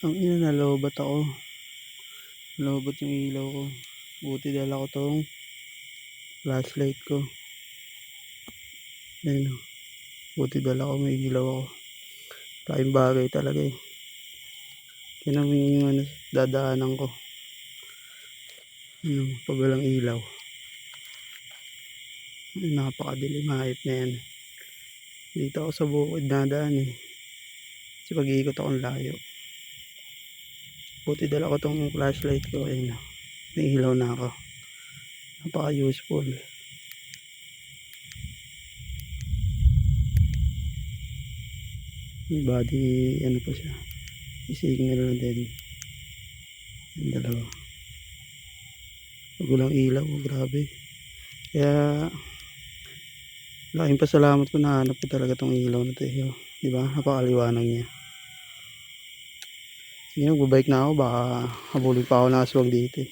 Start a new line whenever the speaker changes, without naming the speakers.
Ang ina, nalobat ako. Nalobat yung ilaw ko. Buti dala ko tong flashlight ko. Ayun o. Buti dala ko, may ilaw ako. Laking bagay talaga eh. Kinaming yung dadaanan ko. Pag walang ilaw. Napakadilim, hayop na yan. Dito ako sa bukid nadaan eh. Kasi pag-iikot akong layo. Buti dala ko tong flashlight ko. Ayun o. May ilaw na ako. Napaka useful. May body, ano pa siya. I-signal na din. Yung dalawa. Pag walang ilaw, grabe. Kaya laking pasalamat ko, nahanap ko talaga tong ilaw na to. Diba? Napakaliwanag niya. Sige, magbabike na ako. Baka habulin pa ako ng aswang dito eh.